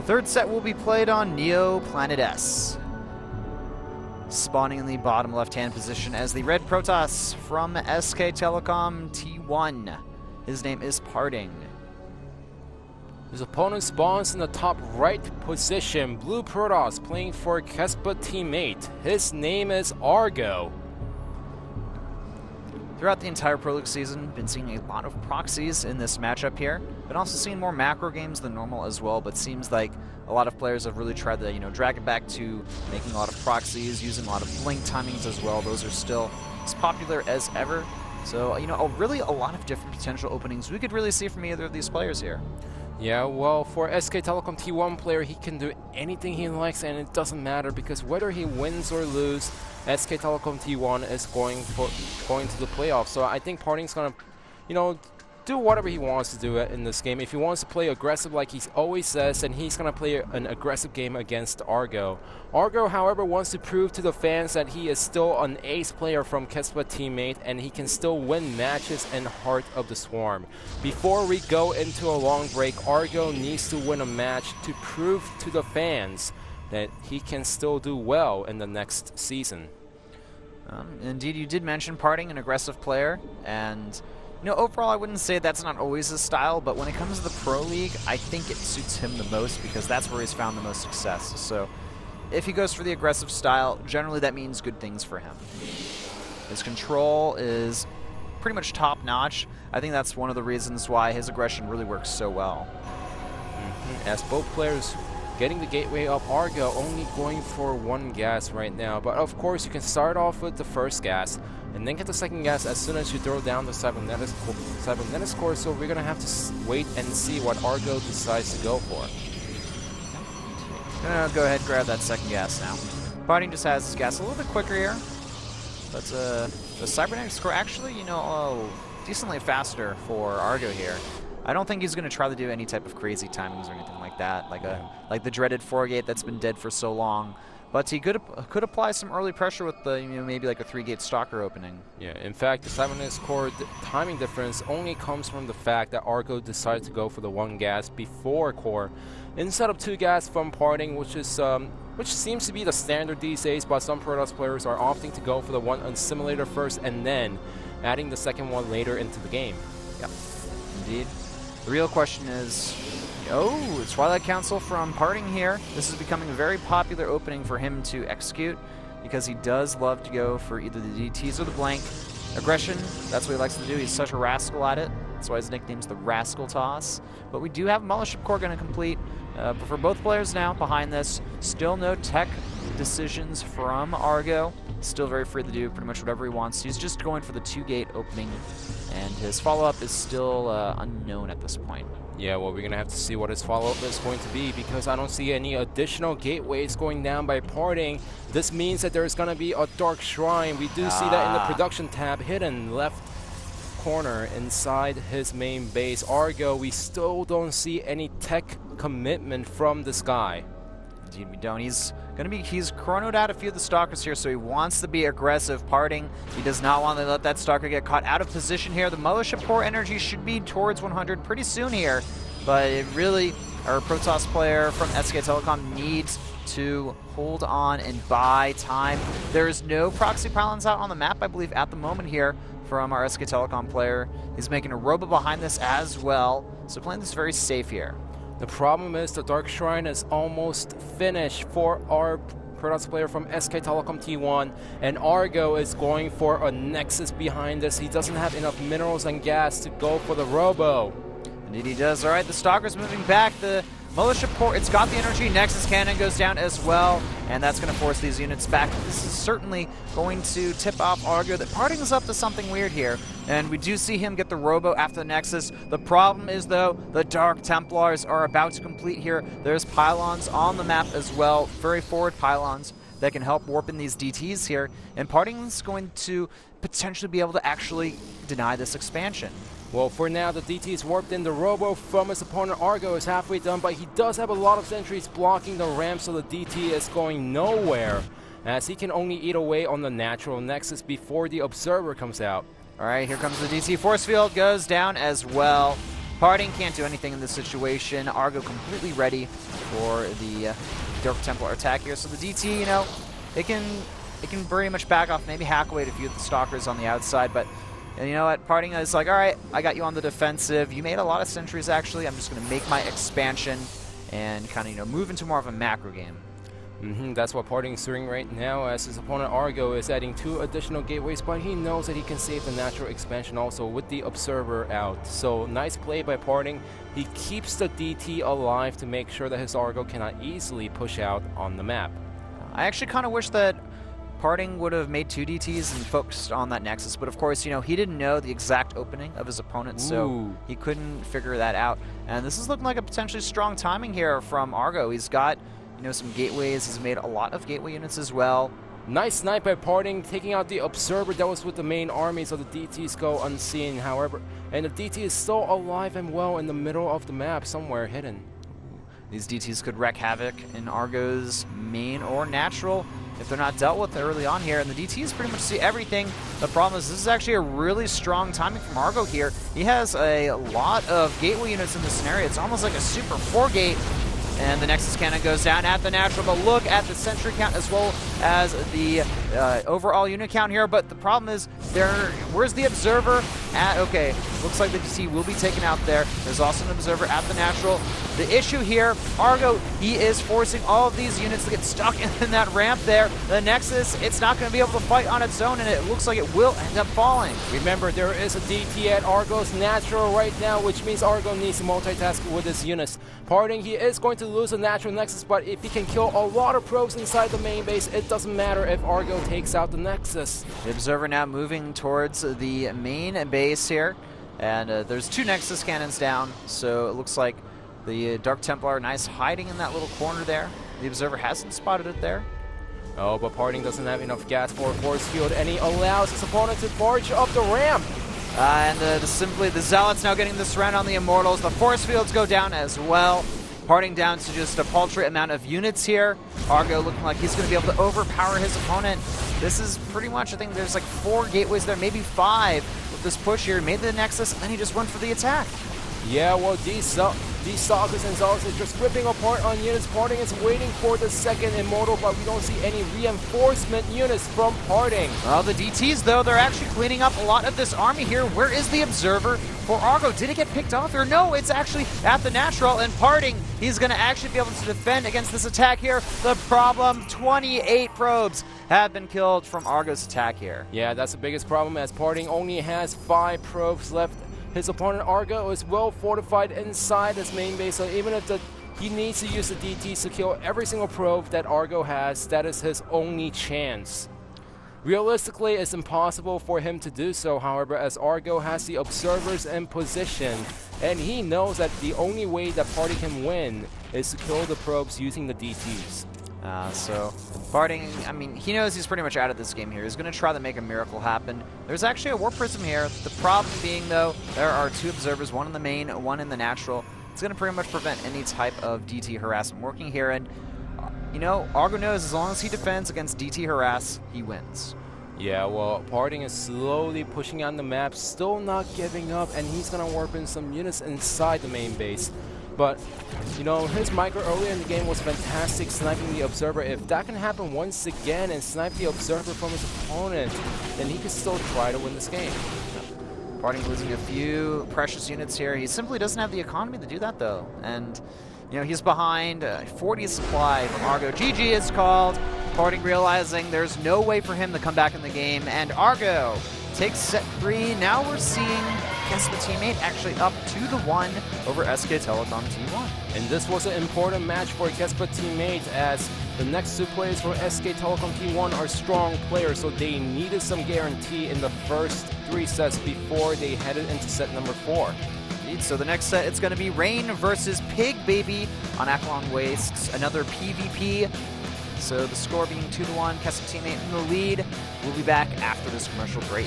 The third set will be played on Neo Planet S. Spawning in the bottom left-hand position as the red Protoss from SK Telecom T1. His name is Parting. His opponent spawns in the top right position. Blue Protoss playing for Kespa teammate. His name is Argo. Throughout the entire Pro League season, been seeing a lot of proxies in this matchup here. Been also seeing more macro games than normal as well, but seems like a lot of players have really tried to, drag it back to making a lot of proxies, using a lot of blink timings as well. Those are still as popular as ever. So, really a lot of different potential openings we could really see from either of these players here. Yeah, well, for SK Telecom T1 player, he can do anything he likes, and it doesn't matter because whether he wins or loses, SK Telecom T1 is going to the playoffs. So I think Parting's gonna, do whatever he wants to do in this game. If he wants to play aggressive like he always says, then he's going to play an aggressive game against Argo. Argo, however, wants to prove to the fans that he is still an ace player from Kespa teammate and he can still win matches in Heart of the Swarm. Before we go into a long break, Argo needs to win a match to prove to the fans that he can still do well in the next season. Indeed, you did mention Parting, an aggressive player, and overall, I wouldn't say that's not always his style, but when it comes to the Pro League, I think it suits him the most because that's where he's found the most success. So if he goes for the aggressive style, generally that means good things for him. His control is pretty much top-notch. I think that's one of the reasons why his aggression really works so well. As both players getting the gateway up, Argo only going for one gas right now, but of course you can start off with the first gas and then get the second gas as soon as you throw down the cybernetics core, so we're gonna have to wait and see what Argo decides to go for. Gonna go ahead and grab that second gas now. Parting just has his gas a little bit quicker here, but the cybernetics core actually, decently faster for Argo here. I don't think he's going to try to do any type of crazy timings or anything like that, like the dreaded 4-gate that's been dead for so long. But he could apply some early pressure with the maybe like a 3-gate stalker opening. Yeah, in fact, the cybernetics core timing difference only comes from the fact that Argo decided to go for the 1 gas before core instead of 2 gas from Parting, which seems to be the standard these days. But some Protoss players are opting to go for the one on simulator first and then adding the second one later into the game. Yeah, indeed. The real question is, Twilight Council from Parting here. This is becoming a very popular opening for him to execute because he does love to go for either the DTs or the blank. Aggression, that's what he likes to do. He's such a rascal at it. That's why his nickname's the Rascal Toss. But we do have Mothership Core going to complete. But for both players now behind this, still no tech decisions from Argo. Still very free to do pretty much whatever he wants. He's just going for the 2-gate opening, and his follow-up is still unknown at this point. Yeah, well, we're going to have to see what his follow-up is going to be because I don't see any additional gateways going down by Parting. This means that there's going to be a Dark Shrine. We do see that in the production tab, hidden left corner inside his main base. Argo, we still don't see any tech commitment from this guy. Indeed we don't. He's chronoed out a few of the stalkers here, so he wants to be aggressive. Parting, he does not want to let that stalker get caught out of position here. The Mothership Core energy should be towards 100 pretty soon here, but it really, our Protoss player from SK Telecom needs to hold on and buy time. There is no proxy pylons out on the map, I believe, at the moment here from our SK Telecom player. He's making a robo behind this as well, so playing this very safe here. The problem is the Dark Shrine is almost finished for our Protoss player from SK Telecom T1, and Argo is going for a Nexus behind this. He doesn't have enough minerals and gas to go for the Robo. Indeed he does. All right, the Stalker's moving back. The Mothership Core, it's got the energy. Nexus Cannon goes down as well, and that's going to force these units back. This is certainly going to tip off Argo that Parting's up to something weird here, and we do see him get the Robo after the Nexus. The problem is, though, the Dark Templars are about to complete here. There's pylons on the map as well, very forward pylons that can help warp in these DTs here, and Parting's going to potentially be able to actually deny this expansion. Well, for now, the DT is warped in. The Robo from his opponent Argo is halfway done, but he does have a lot of sentries blocking the ramp, so the DT is going nowhere, as he can only eat away on the natural Nexus before the Observer comes out. All right, here comes the DT. Force Field goes down as well. Parting can't do anything in this situation. Argo completely ready for the Dark Templar attack here. So the DT, you know, it can pretty much back off, maybe hack away a few of the stalkers on the outside, but you know what, Parting is like, all right, I got you on the defensive. You made a lot of sentries, actually. I'm just going to make my expansion and kind of, you know, move into more of a macro game. That's what Parting is doing right now, as his opponent Argo is adding 2 additional gateways, but he knows that he can save the natural expansion also with the Observer out. So nice play by Parting. He keeps the DT alive to make sure that his Argo cannot easily push out on the map. I actually kind of wish that Parting would have made 2 DTs and focused on that Nexus, but of course, you know, he didn't know the exact opening of his opponent, so he couldn't figure that out. And this is looking like a potentially strong timing here from Argo. He's got, you know, some gateways. He's made a lot of gateway units as well. Nice snipe by Parting, taking out the Observer that was with the main army, so the DTs go unseen, however. And the DT is still alive and well in the middle of the map, somewhere hidden. These DTs could wreak havoc in Argo's main or natural if they're not dealt with early on here. And the DTs pretty much see everything. The problem is this is actually a really strong timing from Argo here. He has a lot of gateway units in this scenario. It's almost like a super 4-gate. And the Nexus cannon goes down at the natural, but look at the sentry count as well as the overall unit count here. But the problem is, where's the Observer at? Okay, looks like the DT will be taken out there. There's also an Observer at the natural. The issue here, Argo, he is forcing all of these units to get stuck in that ramp there. The Nexus, it's not going to be able to fight on its own, and it looks like it will end up falling. Remember, there is a DT at Argo's natural right now, which means Argo needs to multitask with his units. Parting, he is going to lose a natural Nexus, but if he can kill a lot of probes inside the main base, it doesn't matter if Argo takes out the Nexus. The Observer now moving towards the main base here, and there's 2 Nexus cannons down, so it looks like the Dark Templar, nice hiding in that little corner there. The Observer hasn't spotted it there. Oh, but Parting doesn't have enough gas for a force field, and he allows his opponent to barge up the ramp. And simply the Zealots now getting the surround on the Immortals. The force fields go down as well. Parting down to just a paltry amount of units here. Argo looking like he's going to be able to overpower his opponent. This is pretty much, I think there's like 4 gateways there, maybe 5 with this push here. Made the Nexus, and then he just went for the attack. Yeah, well, these Stalkers and Zealots are just ripping apart on units. Parting is waiting for the second Immortal, but we don't see any reinforcement units from Parting. Well, the DTs, though, they're actually cleaning up a lot of this army here. Where is the Observer for Argo? Did it get picked off here? No, it's actually at the natural, and Parting, he's going to actually be able to defend against this attack here. The problem, 28 probes have been killed from Argo's attack here. Yeah, that's the biggest problem, as Parting only has 5 probes left. His opponent Argo is well fortified inside his main base, so even if he needs to use the DTs to kill every single probe that Argo has, that is his only chance. Realistically, it's impossible for him to do so, however, as Argo has the Observers in position, and he knows that the only way that Parting can win is to kill the probes using the DTs. So Parting, I mean, he knows he's pretty much out of this game here. He's going to try to make a miracle happen. There's actually a Warp Prism here. The problem being, though, there are 2 Observers, 1 in the main, 1 in the natural. It's going to pretty much prevent any type of DT harassment working here. And, you know, Argo knows as long as he defends against DT harass, he wins. Yeah, well, Parting is slowly pushing on the map, still not giving up, and he's going to warp in some units inside the main base. But, you know, his micro earlier in the game was fantastic, sniping the Observer. If that can happen once again and snipe the Observer from his opponent, then he can still try to win this game. Parting losing a few precious units here. He simply doesn't have the economy to do that, though. And, you know, he's behind 40 supply from Argo. GG is called. Parting realizing there's no way for him to come back in the game. And Argo takes set 3. Now we're seeing Kespa teammate actually up 2-1 over SK Telecom T1. And this was an important match for Kespa teammate, as the next 2 players for SK Telecom T1 are strong players, so they needed some guarantee in the first 3 sets before they headed into set number 4. So the next set, it's going to be Rain versus Pig Baby on Akalon Wastes, another PvP. So the score being 2-1, Kespa teammate in the lead. We'll be back after this commercial break.